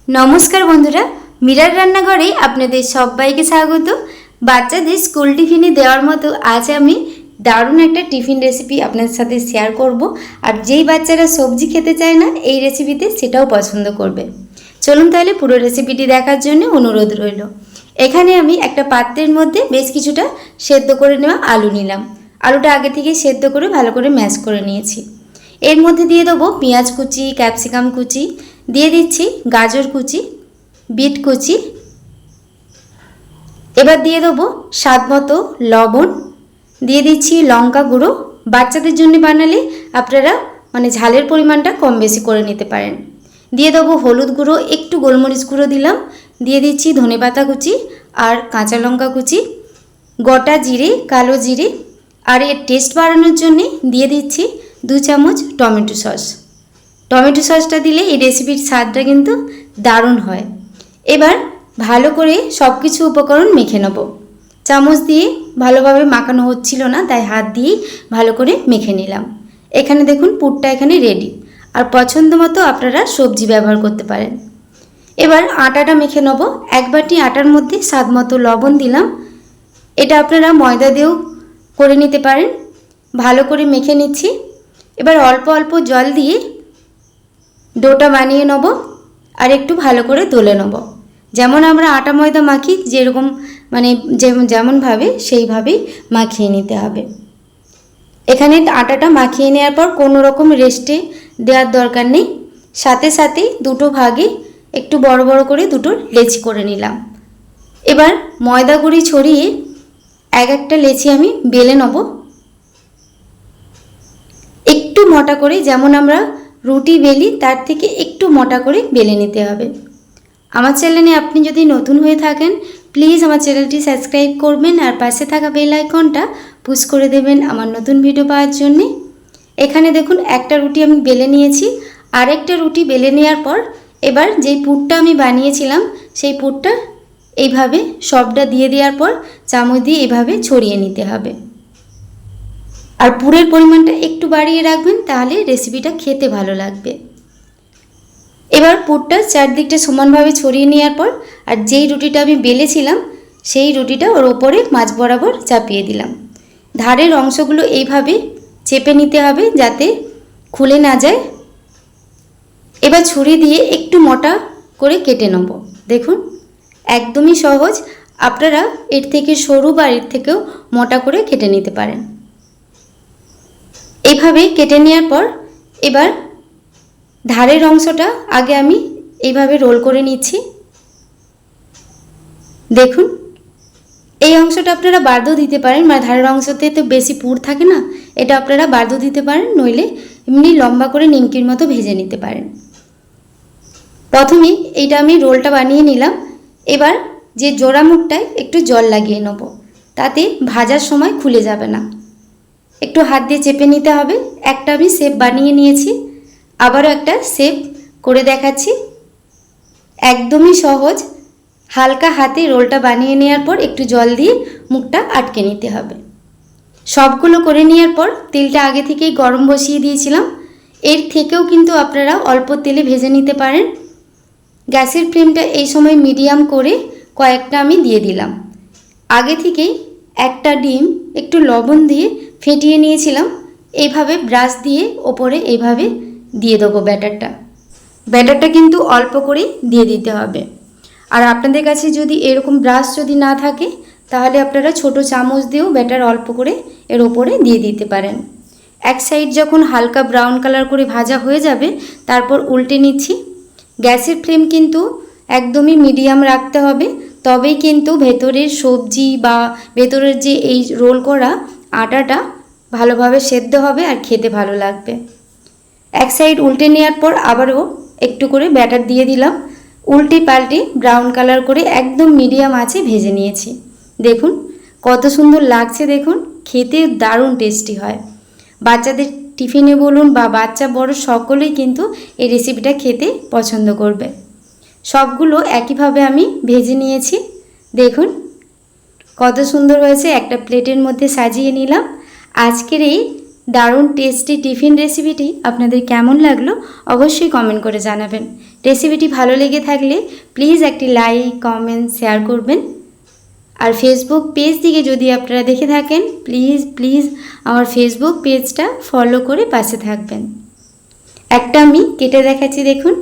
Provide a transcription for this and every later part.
নমস্কার বন্ধুরা, মীরার রান্নাঘরে আপনাদের সবাইকে স্বাগত। বাচ্চাদের স্কুল টিফিনে দেওয়ার মতো আজ আমি দারুণ একটা টিফিন রেসিপি আপনাদের সাথে শেয়ার করব। আর যেই বাচ্চারা সবজি খেতে চায় না, এই রেসিপিতে সেটাও পছন্দ করবে। চলুন তাহলে পুরো রেসিপিটি দেখার জন্য অনুরোধ রইল। এখানে আমি একটা পাত্রের মধ্যে বেশ কিছুটা সেদ্ধ করে নেওয়া আলু নিলাম। আলুটা আগে থেকে সেদ্ধ করে ভালো করে ম্যাশ করে নিয়েছি। এর মধ্যে দিয়ে দেবো পেঁয়াজ কুচি, ক্যাপসিকাম কুচি, দিয়ে দিচ্ছি গাজর কুচি, বিট কুচি। এবার দিয়ে দেবো স্বাদ মতো লবণ, দিয়ে দিচ্ছি লঙ্কা গুঁড়ো। বাচ্চাদের জন্য বানালে আপনারা ঝালের পরিমাণটা কম বেশি করে নিতে পারেন। দিয়ে দেবো হলুদ গুঁড়ো, একটু গোলমরিচ গুঁড়ো দিলাম, দিয়ে দিচ্ছি ধনেপাতা কুচি আর কাঁচা লঙ্কা কুচি, গোটা জিরে, কালো জিরে, আর এর টেস্ট বাড়ানোর জন্যে দিয়ে দিচ্ছি 2 চামচ টমেটো সস। টমেটো সসটা দিলে এই রেসিপির স্বাদটা কিন্তু দারুণ হয়। এবার ভালো করে সব কিছু উপকরণ মেখে নেব। চামচ দিয়ে ভালোভাবে মাখানো হচ্ছিল না, তাই হাত দিয়েই ভালো করে মেখে নিলাম। এখানে দেখুন পুরটা এখানে রেডি। আর পছন্দ মতো আপনারা সবজি ব্যবহার করতে পারেন। এবার আটাটা মেখে নেব। 1 বাটি আটার মধ্যে স্বাদ মতো লবণ দিলাম। এটা আপনারা ময়দা দিয়েও করে নিতে পারেন। ভালো করে মেখে নিচ্ছি। এবার অল্প অল্প জল দিয়ে ডোটা বানিয়ে নেব আর একটু ভালো করে দলে নেব। যেমন আমরা আটা ময়দা মাখি, যেরকম যেমনভাবে সেইভাবেই মাখিয়ে নিতে হবে। এখানে আটাটা মাখিয়ে নেওয়ার পর কোনো রকম রেস্টে দেওয়ার দরকার নেই। সাথে সাথেই দুটো ভাগে একটু বড় বড় করে দুটো লেচি করে নিলাম। এবার ময়দা গুঁড়ি ছড়িয়ে একটা লেচি আমি বেলে নেব। একটু মোটা করে, যেমন আমরা রুটি বেলি তার থেকে একটু মোটা করে বেলে নিতে হবে। আমার চ্যানেলে আপনি যদি নতুন হয়ে থাকেন, প্লিজ আমার চ্যানেলটি সাবস্ক্রাইব করবেন আর পাশে থাকা বেল আইকনটা পুশ করে দেবেন আমার নতুন ভিডিও পাওয়ার জন্যে। এখানে দেখুন একটা রুটি আমি বেলে নিয়েছি। আরেকটা রুটি বেলে নেওয়ার পর এবার যেই পুরটা আমি বানিয়েছিলাম সেই পুরটা এইভাবে সবটা দিয়ে দেওয়ার পর চামচ দিয়ে এভাবে ছড়িয়ে নিতে হবে। আর পুরের পরিমাণটা একটু বাড়িয়ে রাখবেন, তাহলে রেসিপিটা খেতে ভালো লাগবে। এবার পুরটা চারদিকটা সমানভাবে ছড়িয়ে নেওয়ার পর আর যেই রুটিটা আমি বেলেছিলাম সেই রুটিটা ওর ওপরে মাঝ বরাবর চাপিয়ে দিলাম। ধারের অংশগুলো এইভাবে চেপে নিতে হবে যাতে খুলে না যায়। এবার ছুরি দিয়ে একটু মোটা করে কেটে নেব। দেখুন একদমই সহজ। আপনারা এর থেকে সরু বা এর থেকেও মোটা করে কেটে নিতে পারেন। এইভাবে কেটে নেওয়ার পর এবার ধারের অংশটা আগে আমি এইভাবে রোল করে নিচ্ছি। দেখুন এই অংশটা আপনারা বাদও দিতে পারেন, ধারের অংশতে তো বেশি পুর থাকে না, এটা আপনারা বাদও দিতে পারেন, নইলে এমনি লম্বা করে নিমকির মতো ভেজে নিতে পারেন। প্রথমে এইটা আমি রোলটা বানিয়ে নিলাম। এবার যে জোড়া মুখটায় একটু জল লাগিয়ে নেব, তাতে ভাজার সময় খুলে যাবে না। একটু হাত দিয়ে চেপে নিতে হবে। একটা আমি শেপ বানিয়ে নিয়েছি, আবারও একটা শেপ করে দেখাচ্ছি। একদমই সহজ। হালকা হাতে রোলটা বানিয়ে নেওয়ার পর একটু জল দিয়ে মুখটা আটকে নিতে হবে। সবগুলো করে নেওয়ার পর তেলটা আগে থেকেই গরম বসিয়ে দিয়েছিলাম। এর থেকেও কিন্তু আপনারা অল্প তেলে ভেজে নিতে পারেন। গ্যাসের ফ্লেমটা এই সময় মিডিয়াম করে কয়েকটা আমি দিয়ে দিলাম। আগে থেকেই একটা ডিম একটু লবণ দিয়ে ফেটিয়ে নিয়েছিলাম। এইভাবে ব্রাশ দিয়ে ওপরে এইভাবে দিয়ে দেবো ব্যাটারটা কিন্তু অল্প করে দিয়ে দিতে হবে। আর আপনাদের কাছে যদি এরকম ব্রাশ যদি না থাকে, তাহলে আপনারা ছোট চামচ দিয়েও ব্যাটার অল্প করে এর ওপরে দিয়ে দিতে পারেন। এক সাইড যখন হালকা ব্রাউন কালার করে ভাজা হয়ে যাবে, তারপর উল্টে নিচ্ছি। গ্যাসের ফ্লেম কিন্তু একদমই মিডিয়াম রাখতে হবে, তবেই কিন্তু ভেতরের সবজি বা ভেতরের যে এই রোল করা আটাটা ভালোভাবে সেদ্ধ হবে আর খেতে ভালো লাগবে। এক সাইড উল্টে নেওয়ার পর আবারও একটু করে ব্যাটার দিয়ে দিলাম। উল্টে পাল্টে ব্রাউন কালার করে একদম মিডিয়াম আঁচে ভেজে নিয়েছি। দেখুন কত সুন্দর লাগছে, দেখুন খেতে দারুণ টেস্টি হয়। বাচ্চাদের টিফিনে বলুন বা বাচ্চা বড় সকলেই কিন্তু এই রেসিপিটা খেতে পছন্দ করবে। সবগুলো একইভাবে আমি ভেজে নিয়েছি। দেখুন কত সুন্দর হয়েছে। একটা প্লেটের মধ্যে সাজিয়ে নিলাম। আজকের এই দারুণ টেস্টি টিফিন রেসিপিটি আপনাদের কেমন লাগলো অবশ্যই কমেন্ট করে জানাবেন। রেসিপিটি ভালো লেগে থাকলে প্লিজ একটি লাইক, কমেন্ট, শেয়ার করবেন। আর ফেসবুক পেজ থেকে যদি আপনারা দেখে থাকেন প্লিজ আমার ফেসবুক পেজটা ফলো করে পাশে থাকবেন। একটা আমি কেটে দেখাচ্ছি, দেখুন।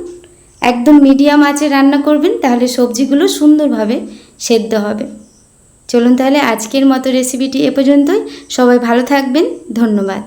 একদম মিডিয়াম আঁচে রান্না করবেন, তাহলে সবজিগুলো সুন্দরভাবে সেদ্ধ হবে। চলুন তাহলে আজকের মতো রেসিপিটি এ পর্যন্তই। সবাই ভালো থাকবেন, ধন্যবাদ।